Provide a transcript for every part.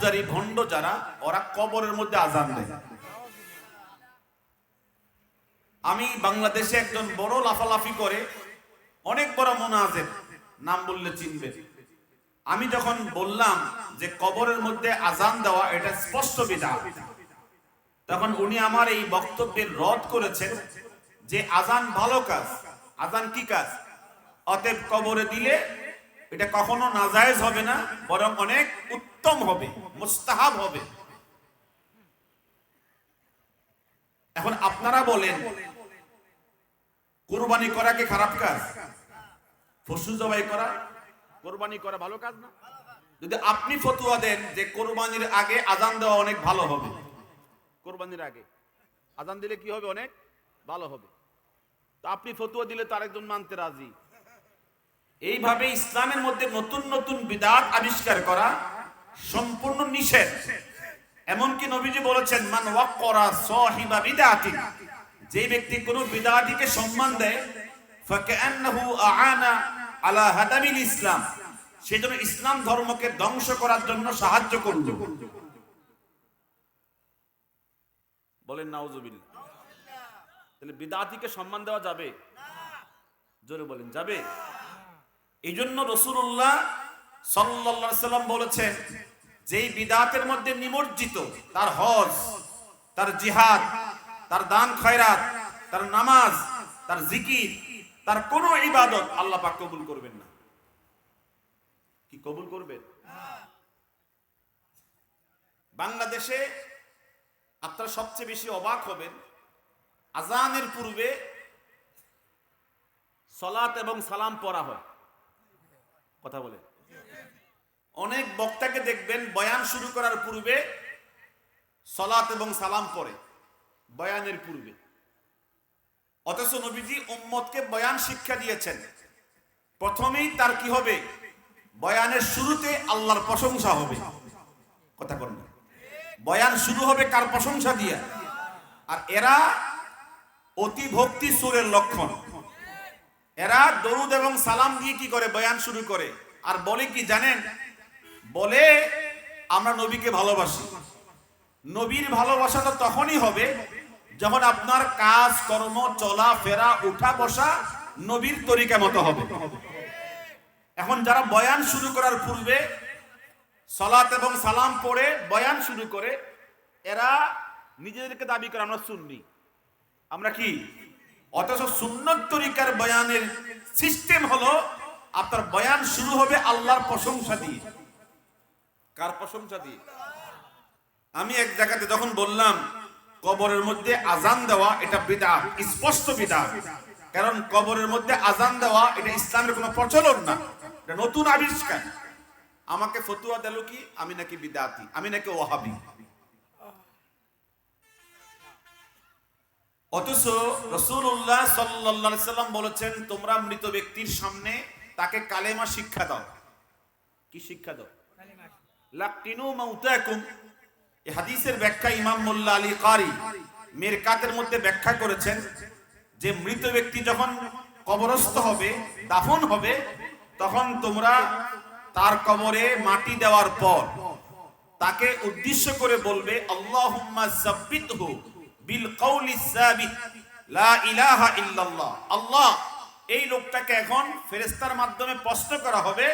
পূজারী ভণ্ড যারা, ওরা কবরের মধ্যে আজান দেয়। আমি বাংলাদেশে একজন বড় লাফালাফি করে অনেক বড় মুনাজির, নাম বললে চিনবে, আমি যখন বললাম যে কবরের মধ্যে আজান দেওয়া এটা স্পষ্ট বিদআত, তখন উনি আমার এই বক্তব্যের রদ করেছেন যে আজান ভালো কাজ, আজান কি কাজ, অতএব কবরে দিলে এটা কখনো নাজায়েজ হবে না, বরং অনেক উত্তম হবে, মুস্তাহাব হবে। এখন আপনারা বলেন কুরবানি করা কি খারাপ কাজ? পশু জবাই করা, কুরবানি করা ভালো কাজ না? যদি আপনি ফতোয়া দেন যে কুরবানির আগে আজান দেওয়া অনেক ভালো হবে, কুরবানির আগে আজান দিলে কি হবে? অনেক ভালো হবে। তো আপনি ফতোয়া দিলে তো আরেকজন মানতে রাজি। এইভাবে ইসলামের মধ্যে নতুন নতুন বিদআত আবিষ্কার করা সম্পূর্ণ নিষেধ। এমনকি নবীজি বলেছেন, মান ওয়াক্কারা সাহিবা বিদআতিন, যে ব্যক্তি কোন বিদআতিকে সম্মান দেয়, ফাকান্নাহু আআনা আলা হাদামিল ইসলাম, সেজন্য ইসলাম ধর্মকে ধ্বংস করার জন্য সাহায্য করলো। বলেন নাউজুবিল্লাহ। তাহলে বিদআতিকে সম্মান দেওয়া যাবে? জোরে বলেন, যাবে? এই জন্য রাসূলুল্লাহ সাল্লাল্লাহু আলাইহি সাল্লাম বলেছেন, যেই বিদআতের মধ্যে নিমজ্জিত, তার হজ, তার জিহাদ, তার দান খয়রাত, তার নামাজ, তার জিকির, তার কোন ইবাদত আল্লাহ পাক কবুল করবেন না। কি কবুল করবেন? বাংলাদেশে আপনারা সবচেয়ে বেশি অবাক হবেন, আজানের পূর্বে সালাত এবং সালাম পড়া হয়। কথা বলে অনেক বক্তাকে দেখবেন বয়ান শুরু করার পূর্বে সালাত এবং সালাম পড়ে, বয়ানের পূর্বে। অথচ নবীজি উম্মতকে বয়ান শিক্ষা দিয়েছেন, প্রথমেই তার কি হবে? বয়ানের শুরুতে আল্লাহর প্রশংসা হবে। কথা বলেন, বয়ান শুরু হবে কার প্রশংসা দিয়ে? আর এরা অতি ভক্তি সুরের লক্ষণ। এরা দরুদ এবং সালাম দিয়ে কি করে? বয়ান শুরু করে। আর বলে কি জানেন? বলে আমরা নবীকে ভালোবাসি। নবীর ভালোবাসা তো তখনই হবে যখন আপনার কাজ কর্ম, চলা ফেরা, উঠা বসা নবীর তরিকা মতো হবে। এখন যারা বয়ান শুরু করার পূর্বে সালাত এবং সালাম পড়ে বয়ান শুরু করে, এরা নিজেদেরকে দাবি করে আমরা সুন্নি, আমরা কি? অথচ সুন্নত তরিকার বয়ানের সিস্টেম হলো আপনার বয়ান শুরু হবে আল্লাহর প্রশংসা দিয়ে। কার প্রশংসা দিয়ে? আমি এক জায়গাতে যখন বললাম কবরের মধ্যে আজান দেওয়া এটা বিদআত, স্পষ্ট বিদআত, কারণ কবরের মধ্যে আজান দেওয়া এটা ইসলামের কোনো প্রচলন না, এটা নতুন আবিষ্কার। আমাকে ফতোয়া দিল কি আমি নাকি বিদআতি, আমি নাকি ওয়াহাবি। অথচ রাসূলুল্লাহ সাল্লাল্লাহু আলাইহি সাল্লাম বলেছেন, তোমরা মৃত ব্যক্তির সামনে তাকে কালেমা শিক্ষা দাও। কি শিক্ষা দাও? লাকিনু মাউতাকুম। এই হাদিসের ব্যাখ্যা ইমাম মোল্লা আলী কারি মিরকাতের মধ্যে ব্যাখ্যা করেছেন যে মৃত ব্যক্তি যখন কবরস্থ হবে, দাফন হবে, তখন তোমরা তার কবরে মাটি দেওয়ার পর তাকে উদ্দেশ্য করে বলবে, আল্লাহুম্মা সাব্বিতহু বিল কওলি সাবিত লা ইলাহা ইল্লাল্লাহ। আল্লাহ, এই লোকটাকে এখন ফেরেশতার মাধ্যমে প্রশ্ন করা হবে,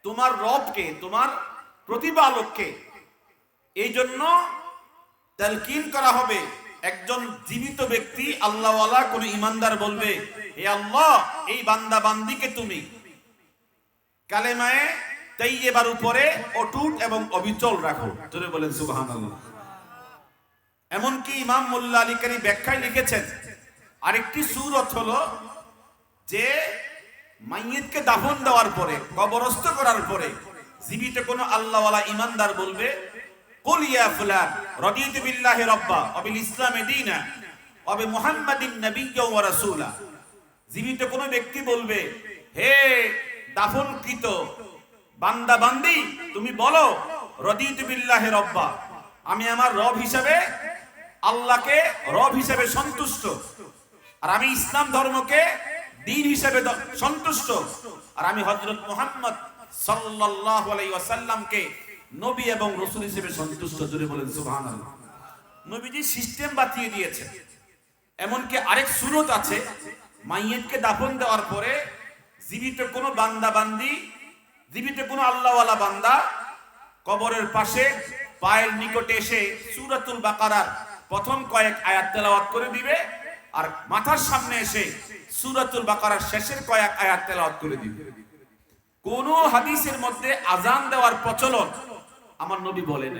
তোমার রবকে, তোমার প্রতিপালককে। এই জন্য তালকিন করা হবে। একজন জীবিত ব্যক্তি আল্লাহওয়ালা কোন ইমানদার বলবে, হে আল্লাহ, এই বান্দা বান্দিকে তুমি কালেমায়ে তাইয়্যিবার উপরে অটুট এবং অবিচল রাখো। জোরে বলেন সুবহানাল্লাহ। এমনকি ইমাম মোল্লা আলী কারি ব্যাখ্যায় লিখেছেন, আরেকটি সূরত হলো যে মাইয়িতকে দাফন দেওয়ার পরে, কবরস্থ করার পরে জীবিত কোন আল্লাহওয়ালা ইমানদার বলবে, কুল ইয়া ফুলান রাদিতু বিল্লাহি রাব্বা ওয়া বিল ইসলামি দীনা ওয়া বি মুহাম্মাদিন নাবিয়্যা ওয়া রাসূলা। জীবিত কোন ব্যক্তি বলবে, হে দাফনকৃত বান্দা বান্দি, তুমি বলো রাদিতু বিল্লাহি রাব্বা, আমি আমার রব হিসেবে আল্লাহকে রব হিসেবে সন্তুষ্ট, আর আমি ইসলাম ধর্মকে দ্বীন হিসেবে সন্তুষ্ট, আর আমি হযরত মুহাম্মদ সাল্লাল্লাহু আলাইহি ওয়াসাল্লামকে নবী এবং রাসূল হিসেবে সন্তুষ্ট। জোরে বলেন সুবহানাল্লাহ। নবীজি সিস্টেম বাতিয়ে দিয়েছেন। এমনকি আরেক সুরত আছে, মাইয়েতকে দাফন দেওয়ার পরে জীবিত কোনো বান্দা বান্দি, জীবিত কোনো আল্লাহওয়ালা বান্দা কবরের পাশে পায়ের নিকটে এসে সূরাতুল বাকারার প্রথম কয়েক আয়াত তেলাওয়াত করে দিবে, আর মাথার সামনে এসে সূরাতুল বাকারার শেষের কয়েক আয়াত তেলাওয়াত করে দিবে। কোন হাদিসের মধ্যে আজান দেওয়ার প্রচলন আমার নবী বলেন।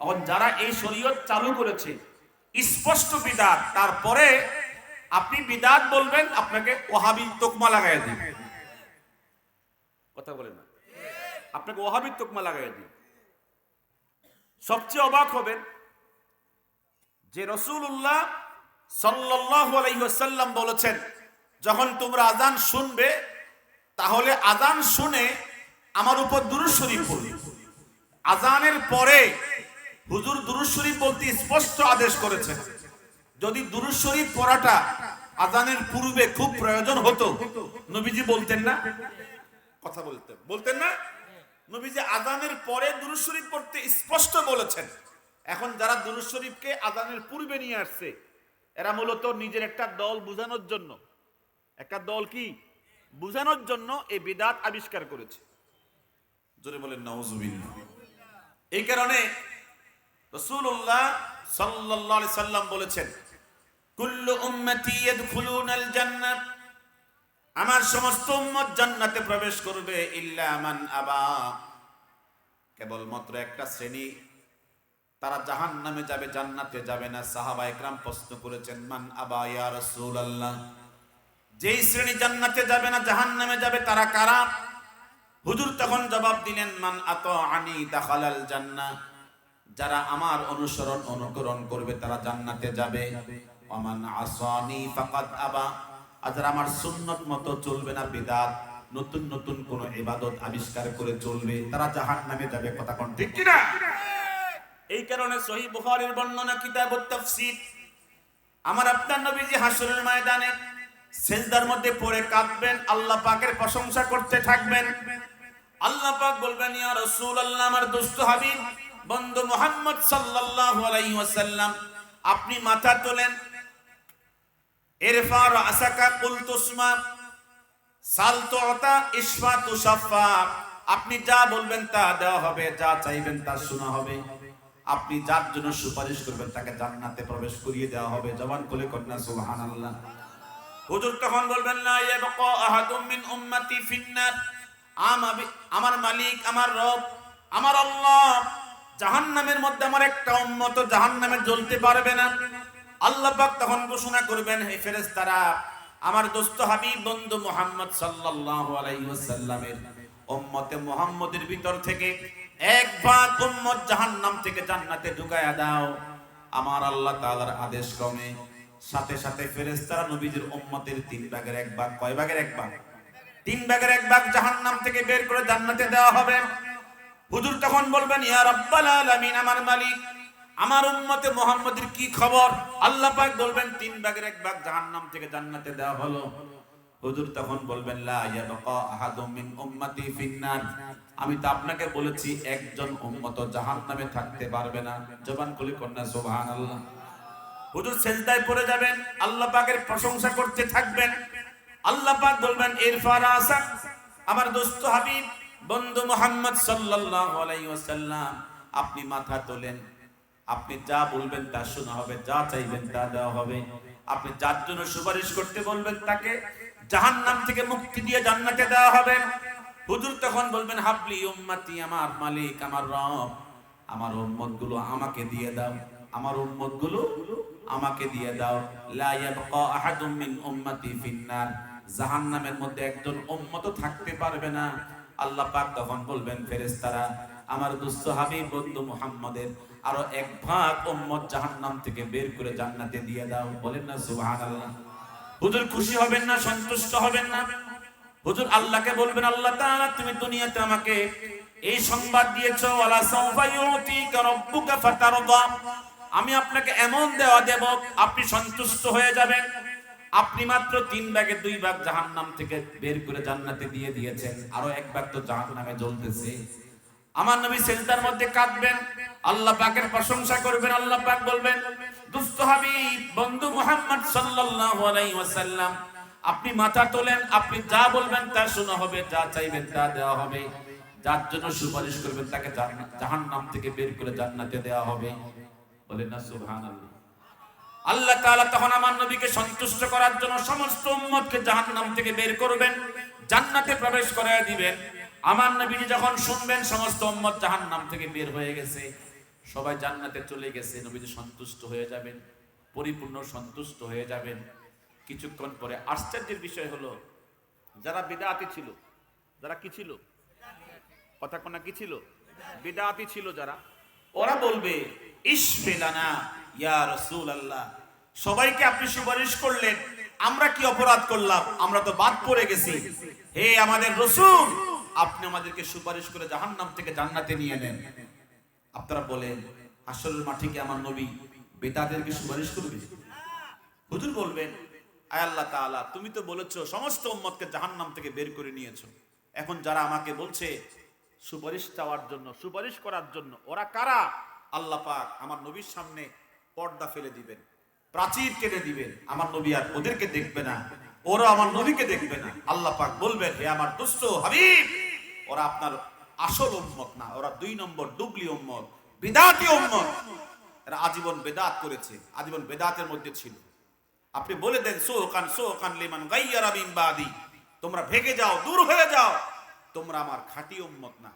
এখন যারা এই শরীয়ত চালু করেছে স্পষ্ট বিদআত, তারপরে আপনি বিদআত বলবেন, আপনাকে ওয়াহাবি তকমা লাগায় দিবে। কথা বলেন না, আপনাকে ওয়াহাবি তকমা লাগায় দিবে। সবচেয়ে অবাক হবেন যে রাসূলুল্লাহ সাল্লাল্লাহু আলাইহি ওয়াসাল্লাম বলেছেন, যখন তোমরা আজান শুনবে তাহলে আজান শুনে আমার উপর দুরূদ শরীফ পড়বে। আজানের পরে হুজুর দুরূদ শরীফ বলতে স্পষ্ট আদেশ করেছেন। যদি দুরূদ শরীফ পড়াটা আজানের পূর্বে খুব প্রয়োজন হতো, নবীজি বলতেন না? কথা বলতেন না? নবীজি আজানের পরে দুরূদ শরীফ পড়তে স্পষ্ট বলেছেন। এখন যারা দুরূদ শরীফকে আজানের পূর্বে নিয়ে আসছে, এরা মূলত নিজের একটা দল বুঝানোর জন্য, একটা দল কি বুঝানোর জন্য এই বিদআত আবিষ্কার করেছে। জোরে বলেন নাউজুবিল্লাহ। এই কারণে রাসূলুল্লাহ সাল্লাল্লাহু আলাইহি সাল্লাম বলেছেন, কুল্লু উম্মতি ইয়াদখুলুনাল জান্নাহ, আমার সমস্ত উম্মত জান্নাতে প্রবেশ করবে, ইল্লা মান আবা, কেবলমাত্র একটা শ্রেণী তারা জাহান্নামে যাবে, জান্নাতে যাবে না। সাহাবায়ে কেরাম প্রশ্ন করেছেন, মান আবা ইয়া রাসূলুল্লাহ, যেই শ্রেণী জান্নাতে যাবে না জাহান্নামে যাবে তারা কারা? হুজুর তখন জবাব দিলেন, মান আতাআনি দাখালাল জান্নাহ, যারা আমার অনুসরণ অনুকরণ করবে তারা জান্নাতে যাবে। ওমান আসানি ফাকাদ আবা, আর যারা আমার সুন্নত মতো চলবে না, বিদআত নতুন নতুন কোন ইবাদত আবিষ্কার করে চলবে, তারা জাহান্নামে যাবে। কথা কোন ঠিক কি না? এই কারণে সহিহ বুখারীর বর্ণনা কিতাবুত তাফসীর, আমার আপনার নবীজি হাসরের ময়দানে সিজদার মধ্যে পড়ে কাঁদবেন, আল্লাহ পাকের প্রশংসা করতে থাকবেন। আল্লাহ পাক বলবেন, ইয়া রাসূলুল্লাহ, আমার দোস্ত হাবিব বন্ধু মুহাম্মদ সাল্লাল্লাহু আলাইহি ওয়াসাল্লাম, আপনি মাথা তোলেন। ইরফা রাসাকা কুল তুসমা সাল তুতা ইশফা তুশাফা, আপনি যা বলবেন তা দেওয়া হবে, যা চাইবেন তা শোনা হবে। আপনি যার জন্য সুপারিশ করবেন তাকে জান্নাতে প্রবেশ করিয়ে দেওয়া হবে। জবান খুলে কন্যা সুবহানাল্লাহ। হুজুর তখন বলবেন, লা ইয়াবকা আহাদুম মিন উম্মতি ফিন্নার, আমার মালিক, আমার রব, আমার আল্লাহ, জাহান্নামের মধ্যে আমার একটা উম্মত জাহান্নামে জ্বলতে পারবে না। আল্লাহ পাক তখন ঘোষণা করবেন, হে ফেরেশতারা, আমার দোস্ত হাবিব বন্ধু মুহাম্মদ সাল্লাল্লাহু আলাইহি ওয়াসাল্লামের উম্মতে মুহাম্মদের ভিতর থেকে এক ভাগ উম্মত জাহান্নাম থেকে জান্নাতে ঢুকায়া দাও। আমার আল্লাহ তাআলার আদেশ ক্রমে সাথে সাথে ফেরেশতারা নবীজির উম্মতের 3 ভাগের 1 ভাগ, কয় ভাগের 1 ভাগ? 3 ভাগের 1 ভাগ জাহান্নাম থেকে বের করে জান্নাতে দেওয়া হবে। হুজুর তখন বলবেন, ইয়া রাব্বাল আলামিন, আমার মালিক, আমার উম্মতে মুহাম্মদের কি খবর? আল্লাহ পাক বলবেন, 3 ভাগের 1 ভাগ জাহান্নাম থেকে জান্নাতে দেওয়া হলো। হুজুর তখন বলবেন, লা ইয়াবকা আহাদুম মিন উম্মতি ফিন্নার, আমি তো আপনাকে বলেছি একজন উম্মত জাহান্নামে থাকতে পারবে না। জবান খুলে কন্যা সুবহানাল্লাহ। হুজুর সিজদায় পড়ে যাবেন, আল্লাহ পাকের প্রশংসা করতে থাকবেন। আল্লাহ পাক বলবেন, ইরফা রাসাক, আমার দোস্ত হাবিব বন্ধু মুহাম্মদ সাল্লাল্লাহু আলাইহি ওয়াসাল্লাম, আপনি মাথা তোলেন। আপনি যা বলবেন তা শোনা হবে, যা চাইবেন তা দেওয়া হবে। আপনি যার জন্য সুপারিশ করতে বলবেন তাকে জাহান্নাম থেকে মুক্তি দিয়ে জান্নাতে দেওয়া হবে। হুজুর তখন বলবেন, হাবলি উম্মতি, আমার মালিক, আমার রব, আমার উম্মতগুলো আমাকে দিয়ে দাও, আমার উম্মতগুলো আমাকে দিয়ে দাও। লা ইয়াবকা আহাদুম মিন উম্মতি ফিন্নার, জাহান্নামের মধ্যে একজন উম্মত থাকতে পারবে না। আল্লাহ পাক তখন বলবেন, ফেরেশতারা, আমার দোস্ত হাবিব বন্ধু মুহাম্মদের আরো 1 ভাগ উম্মত জাহান্নাম থেকে বের করে জান্নাতে দিয়ে দাও। বলেন না সুবহানাল্লাহ। হুজুর খুশি হবেন না, সন্তুষ্ট হবেন না? হুজুর আল্লাহকে বলবেন, আল্লাহ তাআলা, তুমি দুনিয়াতে আমাকে এই সংবাদ দিয়েছো, ওয়ালা সাউফা ইউতিকা রাব্বুকা ফাতারদা, আমি আপনাকে এমন দেওয়া দেব আপনি সন্তুষ্ট হয়ে যাবেন। আপনি মাত্র 3 ভাগের 2 ভাগ জাহান্নাম থেকে বের করে জান্নাতে দিয়ে দিয়েছেন, আরো 1 ভাগ তো জাহান্নামে জ্বলতেছে। আমার নবী সিজদার মধ্যে কাঁদবেন, আল্লাহ পাকের প্রশংসা করবেন। আল্লাহ পাক বলবেন, দুস্থ হাবিব বন্ধু মুহাম্মদ সাল্লাল্লাহু আলাইহি ওয়াসাল্লাম, আপনি মাথা তোলেন, আপনি যা বলবেন তা শোনা হবে, যা চাইবেন তা দেওয়া হবে, যার জন্য সুপারিশ করবেন তাকে জাহান্নাম থেকে বের করে জান্নাতে দেওয়া হবে। বলেন না সুবহানাল্লাহ। আল্লাহ তাআলা তখন আমার নবীকে সন্তুষ্ট করার জন্য সমস্ত উম্মতকে জাহান্নাম থেকে বের করবেন, জান্নাতে প্রবেশ করায় দিবেন। আমার নবী যখন শুনবেন সমস্ত উম্মত জাহান্নাম থেকে বের হয়ে গেছে, সবাই জান্নাতে চলে গেছে, নবীজি সন্তুষ্ট হয়ে যাবেন, পরিপূর্ণ সন্তুষ্ট হয়ে যাবেন। কিছুক্ষণ পরে আশ্চর্যের বিষয় হলো, যারা বিদআতি ছিল, যারা কি ছিল, কথা কোনা কি ছিল, বিদআতি ছিল যারা, ওরা বলবে, ইশফিলানা ইয়া রাসূলুল্লাহ, সবাইকে আপনি সুপারিশ করলেন, আমরা কি অপরাধ করলাম, আমরা তো বাদ পড়ে গেছি, হে আমাদের রাসূল আপনি আমাদেরকে সুপারিশ করে জাহান্নাম থেকে জান্নাতে নিয়ে নেন। আপনারা বলেন, হাসরের মাঠে কি আমার নবী বেদাতদেরকে সুপারিশ করবে? হুজুর বলবেন, আয় আল্লাহ তাআলা, তুমি তো বলেছো সমস্ত উম্মতকে জাহান্নাম থেকে বের করে নিয়েছো, এখন যারা আমাকে বলছে সুপারিশ চাওয়ার জন্য, সুপারিশ করার জন্য, ওরা কারা? আল্লাহ পাক আমার নবীর সামনে পর্দা ফেলে দিবেন, প্রাচীর কেটে দিবেন, আমার নবী আর ওদেরকে দেখবে না, ওরা আমার নবীকে দেখবে না। আল্লাহ পাক বলবেন, হে আমার দোস্ত হাবিব, ওরা আপনার আসল উম্মত না, ওরা 2 নম্বর ডুবলি উম্মত, বিদআতি উম্মত, এরা আজীবন বেদাত করেছে, আজীবন বেদাতের মধ্যে ছিল। আপনি বলে দেন, সোকান লিমান গায়্যারা মিন বাদি, তোমরা ভেগে যাও, দূর হয়ে যাও, তোমরা আমার খাঁটি উম্মত না।